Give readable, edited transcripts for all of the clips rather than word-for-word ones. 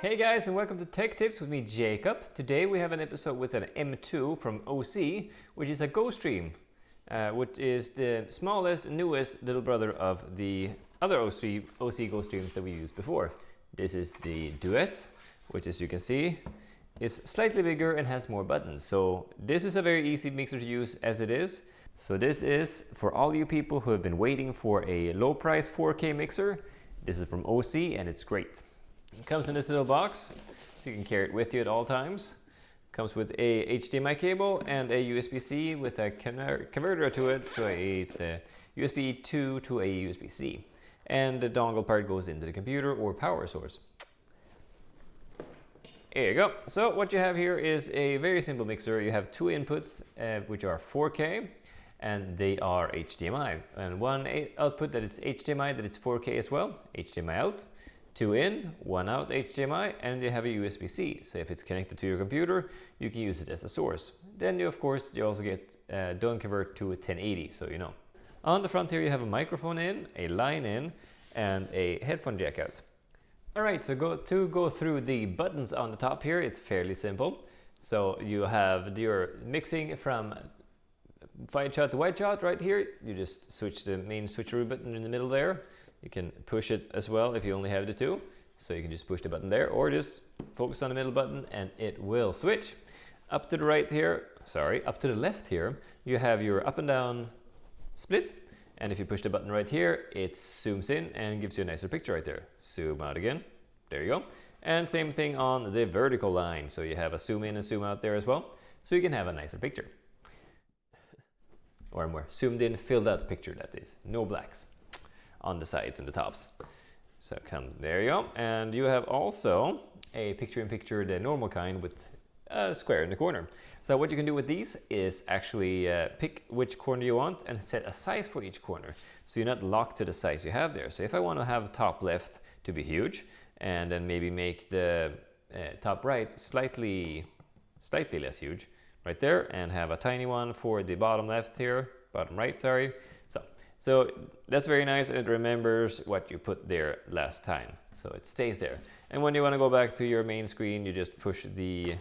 Hey guys, and welcome to Tech Tips with me, Jacob. Today we have an episode with an M2 from Osee, which is a Gostream, which is the smallest and newest little brother of the other Osee Gostreams that we used before. This is the Duet, which as you can see is slightly bigger and has more buttons. So this is a very easy mixer to use as it is. So this is for all you people who have been waiting for a low price 4K mixer. This is from Osee and it's great. It comes in this little box, so you can carry it with you at all times. Comes with a HDMI cable and a USB-C with a converter to it, so it's a USB 2 to a USB-C. And the dongle part goes into the computer or power source. Here you go. So what you have here is a very simple mixer. You have two inputs, which are 4K, and they are HDMI. And one output that is HDMI, that is 4K as well, HDMI out. Two in, one out HDMI, and you have a USB-C. So if it's connected to your computer, you can use it as a source. Then you, of course, you also get don't convert to a 1080, so you know. On the front here, you have a microphone in, a line in, and a headphone jack out. All right, so go through the buttons on the top here. It's fairly simple. So you have your mixing from wide shot to wide shot right here. You just switch the main switcheroo button in the middle there. You can push it as well if you only have the two. So you can just push the button there or just focus on the middle button and it will switch. Up to the right here, up to the left here, you have your up and down split. And if you push the button right here, it zooms in and gives you a nicer picture right there. Zoom out again. There you go. And same thing on the vertical line. So you have a zoom in and zoom out there as well. So you can have a nicer picture. Or a more zoomed in, filled out picture, that is. No blacks on the sides and the tops. So there you go. And you have also a picture-in-picture, the normal kind with a square in the corner. So what you can do with these is actually pick which corner you want and set a size for each corner. So you're not locked to the size you have there. So if I want to have top left to be huge and then maybe make the top right slightly less huge right there and have a tiny one for the bottom left here, bottom right, sorry. So that's very nice, and it remembers what you put there last time. So it stays there. And when you want to go back to your main screen, you just push the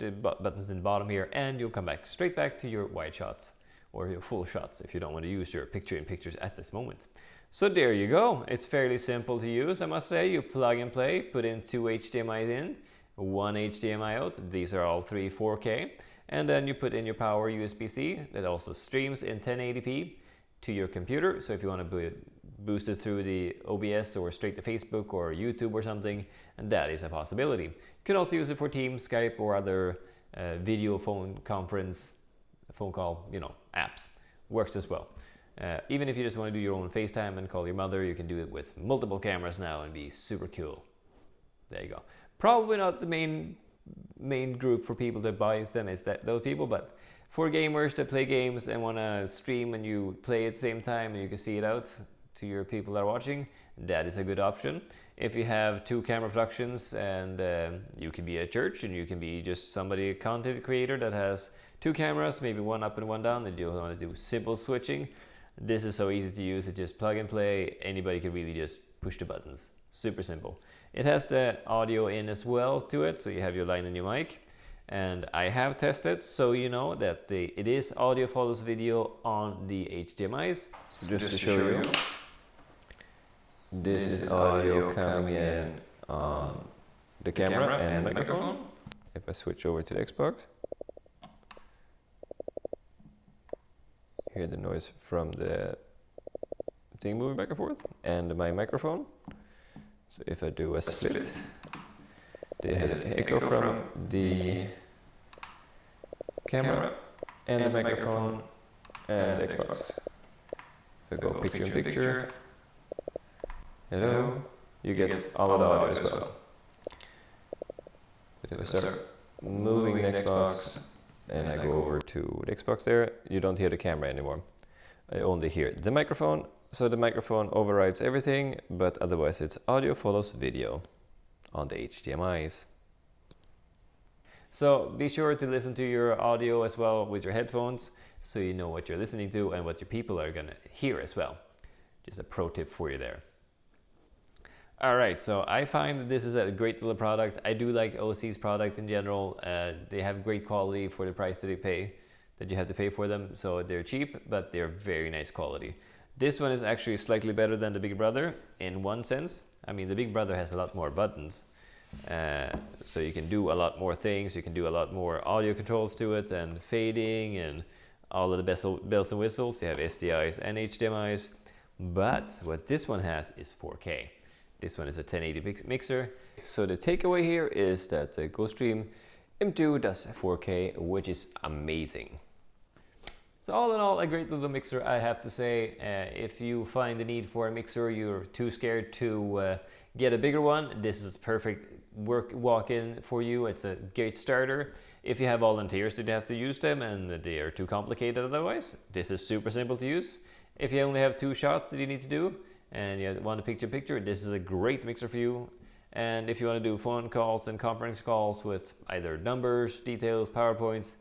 buttons in the bottom here, and you'll come back straight back to your wide shots or your full shots if you don't want to use your picture-in-pictures at this moment. So there you go. It's fairly simple to use, I must say. You plug and play, put in two HDMI in, one HDMI out. These are all three 4K. And then you put in your power USB-C that also streams in 1080p to your computer. So if you want to boost it through the OBS or straight to Facebook or YouTube or something, and that is a possibility. You can also use it for Teams, Skype, or other video phone conference, phone call, apps. Works as well. Even if you just want to do your own FaceTime and call your mother, you can do it with multiple cameras now and be super cool. There you go. Probably not the main group for people that buys them is those people, but for gamers that play games and want to stream and you play at the same time and you can see it out to your people that are watching, that is a good option. If you have two camera productions and you can be a church and you can be just somebody, a content creator that has two cameras, maybe one up and one down, and you want to do simple switching, this is so easy to use. It just plug and play. Anybody can really just push the buttons. Super simple. It has the audio in as well to it, so you have your line and your mic. And I have tested, so you know that it is audio follows video on the HDMIs. So just to show you, this is audio coming in on the camera and the microphone. If I switch over to the Xbox, you hear the noise from the thing moving back and forth, and my microphone. So if I do a split, they have an echo from the camera and the microphone and the Xbox. If I go picture in picture, hello, you get all of the audio as well. But if I start moving the Xbox and I go over to the Xbox there, you don't hear the camera anymore. I only hear the microphone. So the microphone overrides everything, but otherwise it's audio follows video on the HDMIs. So be sure to listen to your audio as well with your headphones so you know what you're listening to and what your people are going to hear as well. Just a pro tip for you there. Alright, so I find that this is a great little product. I do like Osee's product in general. They have great quality for the price that that you have to pay for them. So they're cheap, but they're very nice quality. This one is actually slightly better than the Big Brother in one sense. I mean, the Big Brother has a lot more buttons. So you can do a lot more things. You can do a lot more audio controls to it and fading and all of the bells and whistles. You have SDIs and HDMIs. But what this one has is 4K. This one is a 1080 mixer. So the takeaway here is that the Gostream M2 does 4K, which is amazing. So all in all, a great little mixer, I have to say. If you find the need for a mixer, you're too scared to get a bigger one, this is perfect walk-in for you. It's a great starter. If you have volunteers that have to use them and they are too complicated otherwise, this is super simple to use. If you only have 2 shots that you need to do and you want a picture-in-picture, this is a great mixer for you. And if you want to do phone calls and conference calls with either numbers, details, PowerPoints,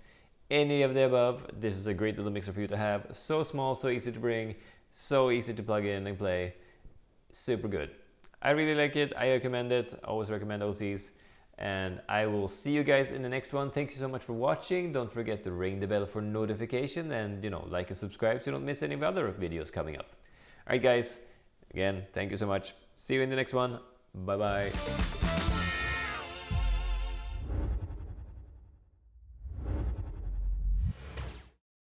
any of the above, this is a great little mixer for you to have. So small, so easy to bring, so easy to plug in and play. Super good. I really like it. I recommend it. I always recommend Osee's. And I will see you guys in the next one. Thank you so much for watching. Don't forget to ring the bell for notification and like and subscribe so you don't miss any of the other videos coming up. Alright guys, again, thank you so much. See you in the next one. Bye bye.